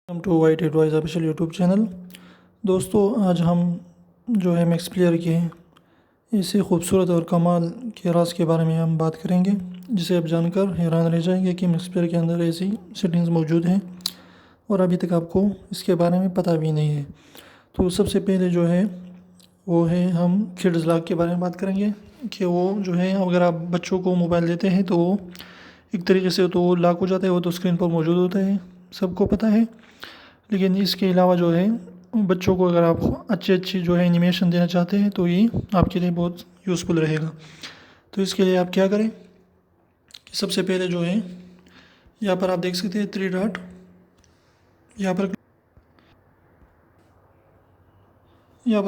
Welcome to White Advice official YouTube channel. दोस्तों, आज हम जो है मैक्स प्लेयर के ऐसे खूबसूरत और कमाल के राज के बारे में हम बात करेंगे, जिसे आप जानकर हैरान रह जाएंगे कि मैक्स प्लेयर के अंदर ऐसी सेटिंग्स मौजूद हैं और अभी तक आपको इसके बारे में पता भी नहीं है। तो सबसे पहले जो है वो है हम किड्स लॉक के बारे में बात करेंगे कि वो जो है अगर आप बच्चों को मोबाइल देते हैं तो वो एक तरीके से तो वो लॉक हो जाता है, वो तो स्क्रीन पर मौजूद होता है, सबको पता है। लेकिन इसके अलावा जो है बच्चों को अगर आप अच्छी जो है एनिमेशन देना चाहते हैं तो ये आपके लिए बहुत यूज़फुल रहेगा। तो इसके लिए आप क्या करें कि सबसे पहले जो है यहाँ पर आप देख सकते हैं 3 डॉट, यहाँ पर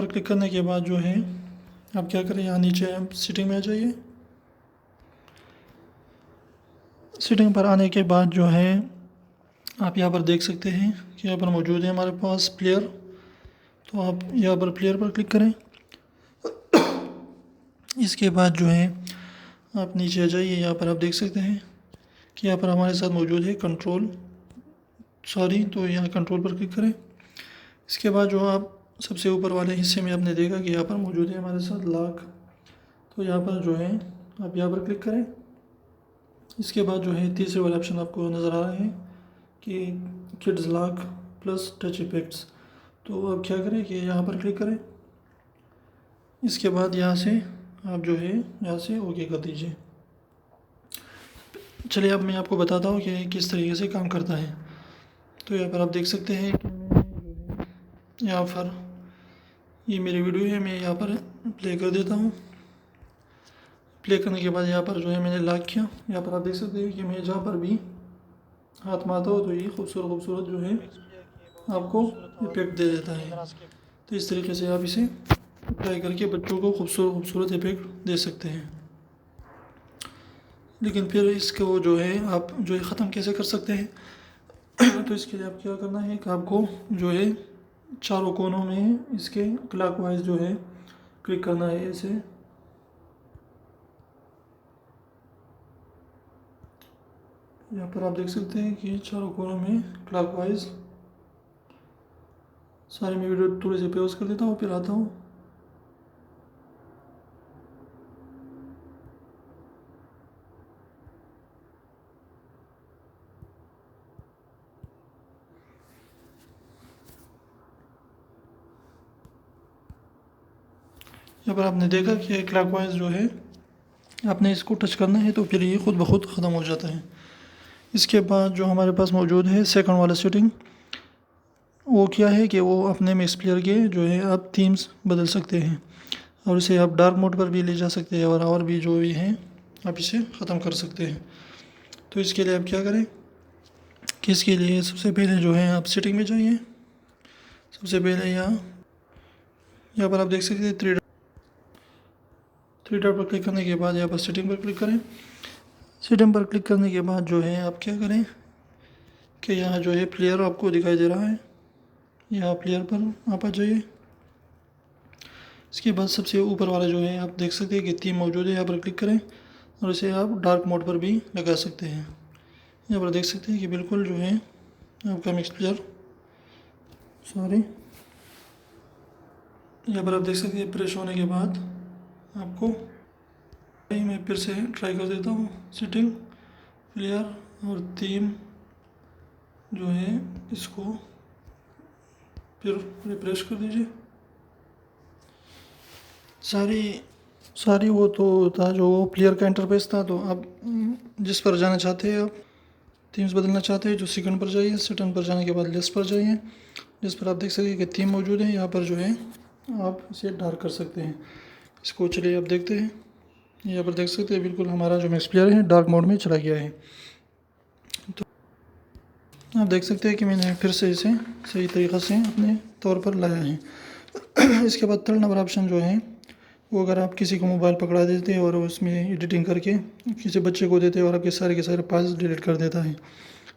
क्लिक करने के बाद जो है आप क्या करें, यहाँ नीचे आप सेटिंग में आ जाइए। सेटिंग पर आने के बाद जो है आप यहाँ पर देख सकते हैं कि यहाँ पर मौजूद है हमारे पास प्लेयर। तो आप यहाँ पर प्लेयर पर क्लिक करें। इसके बाद जो है आप नीचे आ जाइए, यहाँ पर आप देख सकते हैं कि यहाँ पर हमारे साथ मौजूद है कंट्रोल, तो यहाँ कंट्रोल पर क्लिक करें। इसके बाद जो आप सबसे ऊपर वाले हिस्से में आपने देखा कि यहाँ पर मौजूद है हमारे साथ लॉक। तो यहाँ पर जो है आप यहाँ पर क्लिक करें। इसके बाद जो है तीसरे वाला ऑप्शन आपको नज़र आ रहा है कि kids lock plus touch effects. तो आप क्या करें कि यहाँ पर क्लिक करें। इसके बाद यहाँ से आप जो है यहाँ से ओके कर दीजिए। चलिए अब मैं आपको बताता हूँ कि किस तरीके से काम करता है। तो यहाँ पर आप देख सकते हैं कि मैं जो है यहाँ पर ये मेरी वीडियो है, मैं यहाँ पर प्ले कर देता हूँ। प्ले करने के बाद यहाँ पर जो है मैंने लॉक किया। यहाँ पर आप देख सकते हैं कि मैं जहाँ पर भी हाथ मारता हूँ तो ये खूबसूरत जो है आपको इफेक्ट दे देता है। तो इस तरीके से आप इसे अप्लाई करके बच्चों को खूबसूरत इफेक्ट दे सकते हैं। लेकिन फिर इसको जो है आप जो है ख़त्म कैसे कर सकते हैं तो इसके लिए आप क्या करना है कि आपको जो है चारों कोनों में इसके क्लॉकवाइज जो है क्लिक करना है ऐसे। यहाँ पर आप देख सकते हैं कि चारों कोनों में क्लॉकवाइज सारी। मैं वीडियो थोड़ी सी पॉज कर देता हूँ, फिर आता हूँ। यहाँ पर आपने देखा कि क्लॉकवाइज जो है आपने इसको टच करना है तो फिर ये खुद ब खुद ख़त्म हो जाता है। इसके बाद जो हमारे पास मौजूद है सेकंड वाला सेटिंग, वो क्या है कि वो अपने मैक्स प्लेयर के जो है आप थीम्स बदल सकते हैं और इसे आप डार्क मोड पर भी ले जा सकते हैं और भी जो भी हैं आप इसे ख़त्म कर सकते हैं। तो इसके लिए आप क्या करें कि इसके लिए सबसे पहले जो है आप सेटिंग में जाइए। सबसे पहले यहाँ पर आप देख सकते हैं 3 डॉट पर क्लिक करने के बाद यहाँ पर सेटिंग पर क्लिक करें। सेटिंग पर क्लिक करने के बाद जो है आप क्या करें कि यहाँ जो है प्लेयर आपको दिखाई दे रहा है, यहाँ प्लेयर पर आप आ जाइए। इसके बाद सबसे ऊपर वाला जो है आप देख सकते हैं कि थीम मौजूद है, यहाँ पर क्लिक करें और इसे आप डार्क मोड पर भी लगा सकते हैं। यहाँ पर देख सकते हैं कि बिल्कुल जो है आपका मैक्स प्लेयर यहाँ पर आप देख सकते हैं प्रेस होने के बाद आपको मैं फिर से ट्राई कर देता हूँ। सेटिंग, प्लेयर और थीम जो है इसको फिर रिफ्रेश कर दीजिए। सारी वो तो था जो प्लेयर का इंटरफेस था। तो आप जिस पर जाना चाहते हैं, आप थीम्स बदलना चाहते हैं जो सेकंड पर जाइए, सेकंड पर जाने के बाद लिस्ट पर जाइए, जिस पर आप देख सकते हैं कि थीम मौजूद है। यहाँ पर जो है आप इसे डार्क कर सकते हैं। इसको चलिए आप देखते हैं। यहाँ पर देख सकते हैं बिल्कुल हमारा जो मैक्स प्लेयर है डार्क मोड में चला गया है। तो आप देख सकते हैं कि मैंने फिर से इसे सही तरीक़े से अपने तौर पर लाया है। इसके बाद थर्ड नंबर ऑप्शन जो है वो अगर आप किसी को मोबाइल पकड़ा देते हैं और उसमें एडिटिंग करके किसी बच्चे को देते हैं और आपके सारे के सारे फाइल्स डिलीट कर देता है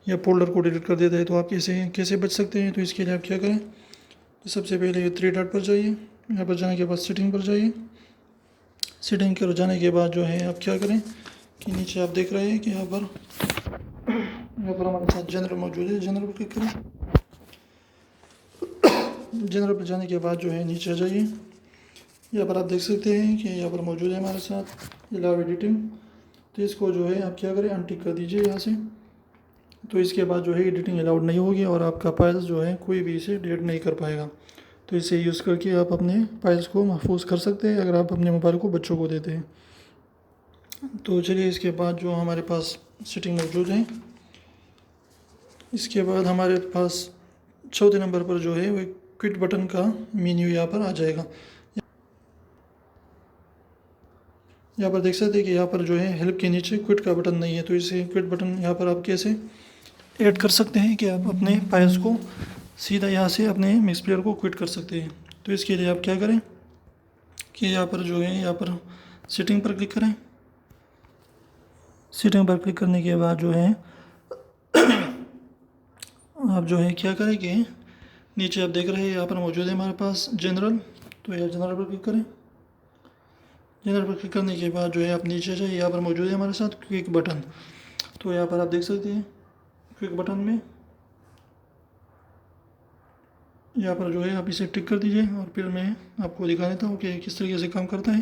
या फोल्डर को डिलीट कर देता है, तो आप कैसे बच सकते हैं। तो इसके लिए आप क्या करें, तो सबसे पहले ये 3 डॉट पर जाइए। यहाँ पर जाने के बाद सेटिंग पर जाइए। सेटिंग कर जाने के बाद जो है आप क्या करें कि नीचे आप देख रहे हैं कि यहाँ पर हमारे साथ जनरल मौजूद है। जनरल पर क्लिक करें। जनरल पर जाने के बाद जो है नीचे आ जाइए। यहाँ पर आप देख सकते हैं कि यहाँ पर मौजूद है हमारे साथ अलाउ एडिटिंग। तो इसको जो है आप क्या करें, अनटिक कर दीजिए यहाँ से। तो इसके बाद जो है एडिटिंग अलाउड नहीं होगी और आपका फाइल्स जो है कोई भी इसे डिलीट नहीं कर पाएगा। तो इसे यूज़ करके आप अपने फाइल्स को महफूज कर सकते हैं अगर आप अपने मोबाइल को बच्चों को देते हैं। तो चलिए इसके बाद जो हमारे पास सेटिंग मौजूद है, इसके बाद हमारे पास चौथे नंबर पर जो है वो क्विट बटन का मेन्यू यहाँ पर आ जाएगा। यहाँ पर देख सकते हैं कि यहाँ पर जो है हेल्प के नीचे क्विट का बटन नहीं है। तो इसे क्विट बटन यहाँ पर आप कैसे ऐड कर सकते हैं कि आप अपने फाइल्स को सीधा यहाँ से अपने मिक्स प्लेयर को क्विट कर सकते हैं। तो इसके लिए आप क्या करें कि यहाँ पर जो है यहाँ पर सेटिंग पर क्लिक करें। सेटिंग पर क्लिक करने के बाद जो है आप जो है क्या करें कि नीचे आप देख रहे हैं यहाँ पर मौजूद है हमारे पास जनरल। तो यहाँ जनरल पर क्लिक करें। जनरल पर क्लिक करने के बाद जो है आप नीचे जाइए, यहाँ पर मौजूद है हमारे साथ क्विक बटन। तो यहाँ पर आप देख सकते हैं क्विक बटन में यहाँ पर जो है आप इसे टिक कर दीजिए और फिर मैं आपको दिखा देता हूँ कि किस तरीके से काम करता है।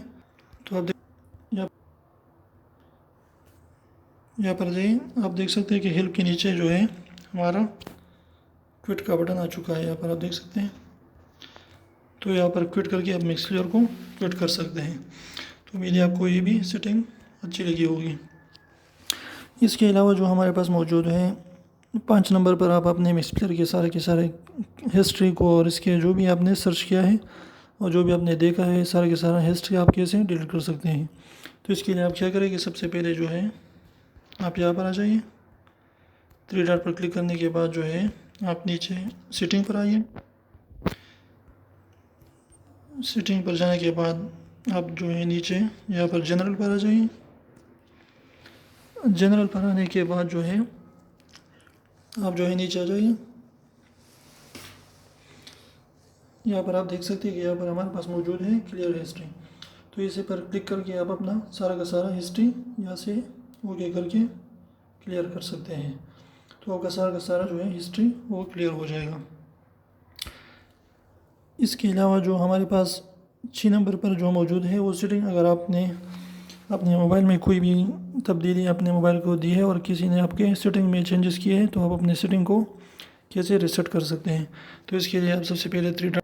तो आप यहाँ पर जाइए, आप देख सकते हैं कि हेल्प के नीचे जो है हमारा क्विट का बटन आ चुका है। यहाँ पर आप देख सकते हैं। तो यहाँ पर क्विट करके आप मिक्स प्लेयर को क्विट कर सकते हैं। तो मेरी आपको ये भी सेटिंग अच्छी लगी होगी। इसके अलावा जो हमारे पास मौजूद है 5 नंबर पर आप अपने मिक्स प्लेयर के सारे हिस्ट्री को और इसके जो भी आपने सर्च किया है और जो भी आपने देखा है सारा के सारा हिस्ट्री आप कैसे डिलीट कर सकते हैं। तो इसके लिए आप क्या करें कि सबसे पहले जो है आप यहाँ पर आ जाइए। 3 डॉट पर क्लिक करने के बाद जो है आप नीचे सेटिंग पर आइए। सेटिंग पर जाने के बाद आप जो है नीचे यहाँ पर जनरल पर आ जाइए। जनरल पर आने के बाद जो है आप जो है नीचे आ जाइए। यहाँ पर आप देख सकते हैं कि यहाँ पर हमारे पास मौजूद है क्लियर हिस्ट्री। तो इसे पर क्लिक करके आप अपना सारा का सारा हिस्ट्री यहाँ से ओके करके क्लियर कर सकते हैं। तो आपका सारा का सारा जो है हिस्ट्री वो क्लियर हो जाएगा। इसके अलावा जो हमारे पास 6 नंबर पर जो मौजूद है वो सेटिंग, अगर आपने अपने मोबाइल में कोई भी तब्दीली अपने मोबाइल को दी है और किसी ने आपके सेटिंग में चेंजेस किए हैं तो आप अपने सेटिंग को कैसे रीसेट कर सकते हैं। तो इसके लिए आप सबसे पहले 3 डॉट,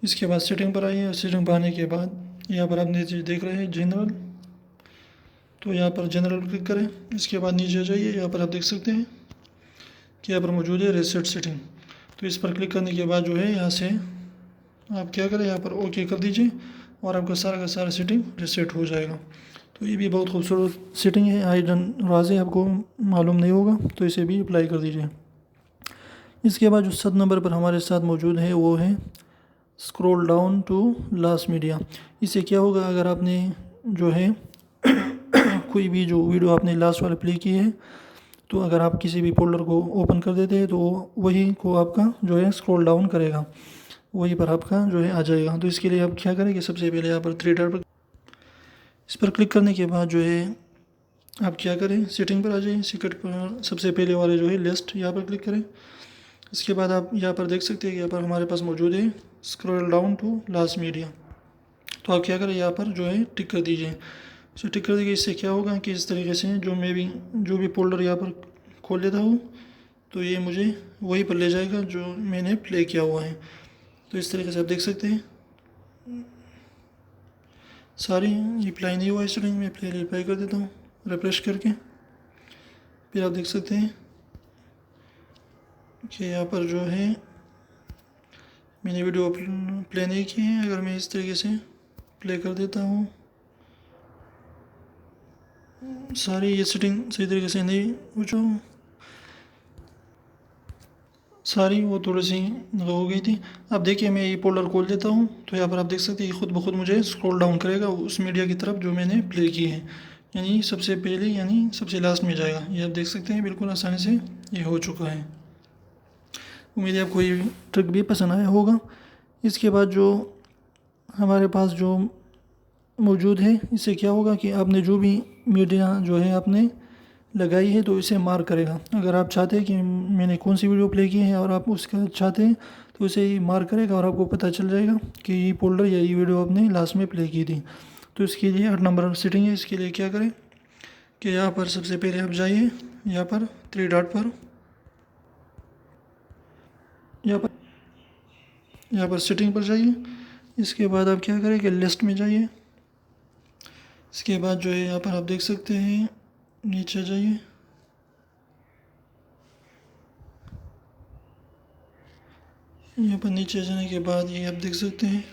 इसके बाद सेटिंग पर आइए। सेटिंग पर आने के बाद यहाँ पर आप नीचे देख रहे हैं जनरल। तो यहाँ पर जनरल क्लिक करें। इसके बाद नीचे आ जाइए, यहाँ पर आप देख सकते हैं कि यहाँ पर मौजूद है रीसेट सेटिंग। तो इस पर क्लिक करने के बाद जो है यहाँ से आप क्या करें, यहाँ पर ओके कर दीजिए और आपका सारा का सारा सेटिंग रीसेट हो जाएगा। तो ये भी बहुत खूबसूरत सेटिंग है। आई डन वाजे आपको मालूम नहीं होगा तो इसे भी अप्लाई कर दीजिए। इसके बाद जो 7 नंबर पर हमारे साथ मौजूद है वो है scroll down to last media. इससे क्या होगा, अगर आपने जो है कोई भी जो वीडियो आपने लास्ट वाले प्ले की है तो अगर आप किसी भी फोल्डर को ओपन कर देते हैं तो वही को आपका जो है स्क्रॉल डाउन करेगा, वहीं पर आपका जो है आ जाएगा। तो इसके लिए आप क्या करें कि सबसे पहले यहाँ पर 3 डॉट पर इस पर क्लिक करने के बाद जो है आप क्या करें, सेटिंग पर आ जाइए। सेकंड पर सबसे पहले वाले जो है लिस्ट यहाँ पर क्लिक करें। इसके बाद आप यहाँ पर देख सकते हैं कि यहाँ पर हमारे पास मौजूद है scroll down to last media. तो आप क्या करें, यहाँ पर जो है टिक कर दीजिए। इसे टिक कर दीजिए। इससे क्या होगा कि इस तरीके से जो भी फोल्डर यहाँ पर खोल लेता हूँ तो ये मुझे वहीं पर ले जाएगा जो मैंने प्ले किया हुआ है। तो इस तरीके से आप देख सकते हैं सारी अप्लाई नहीं हुआ है सेटिंग में, पहले अप्लाई कर देता हूँ रिफ्रेश करके। फिर आप देख सकते हैं कि यहाँ पर जो है मैंने वीडियो प्ले नहीं की है। अगर मैं इस तरीके से प्ले कर देता हूँ, सारी ये सेटिंग सही तरीके से नहीं हो जो सारी वो थोड़ी सी हो गई थी। अब देखिए मैं ये फोल्डर खोल देता हूँ तो यहाँ पर आप देख सकते हैं खुद ब खुद मुझे स्क्रॉल डाउन करेगा उस मीडिया की तरफ जो मैंने प्ले की है, यानी सबसे पहले यानी सबसे लास्ट में जाएगा। ये आप देख सकते हैं बिल्कुल आसानी से ये हो चुका है। उम्मीद है आपको ये ट्रिक भी पसंद आया होगा। इसके बाद जो हमारे पास जो मौजूद है इससे क्या होगा कि आपने जो भी मीडिया जो है आपने लगाई है तो इसे मार्क करेगा। अगर आप चाहते हैं कि मैंने कौन सी वीडियो प्ले की है और आप उसका चाहते हैं तो उसे ही मार्क करेगा और आपको पता चल जाएगा कि ये फोल्डर या ये वीडियो आपने लास्ट में प्ले की थी। तो इसके लिए 8 नंबर सेटिंग है। इसके लिए क्या करें कि यहाँ पर सबसे पहले आप जाइए, यहाँ पर 3 डॉट पर, यहाँ पर सेटिंग पर जाइए। इसके बाद आप क्या करें कि लिस्ट में जाइए। इसके बाद जो है यहाँ पर आप देख सकते हैं, नीचे जाइए, यहाँ पर नीचे जाने के बाद ये आप देख सकते हैं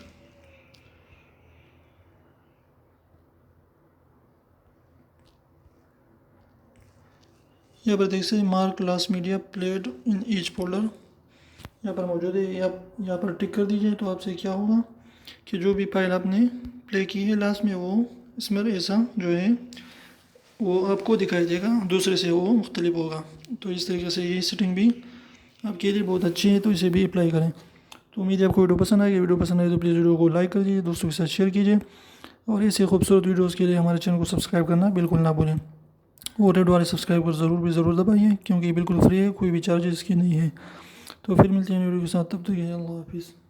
यहाँ पर देख सकते हैं mark last media played in each folder यहाँ पर मौजूद है। आप यहाँ पर टिक कर दीजिए तो आपसे क्या होगा कि जो भी फाइल आपने प्ले की है लास्ट में वो इसमें ऐसा जो है वो आपको दिखाई देगा, दूसरे से वो मुख्तलिफ होगा। तो इस तरीके से ये सेटिंग भी आपके लिए बहुत अच्छी है, तो इसे भी अप्लाई करें। तो उम्मीद है आपको वीडियो पसंद आएगी। वीडियो पसंद आए तो प्लीज़ वीडियो को लाइक कर दीजिए, दोस्तों के साथ शेयर कीजिए और ऐसे खूबसूरत वीडियोज़ के लिए हमारे चैनल को सब्सक्राइब करना बिल्कुल ना भूलें। और रेड वाले सब्सक्राइब कर ज़रूर दबाइए क्योंकि बिल्कुल फ्री है, कोई भी चार्जेस इसकी नहीं है। तो फिर मिलते हैं वीडियो के साथ, तब तक अल्लाह हाफिज़।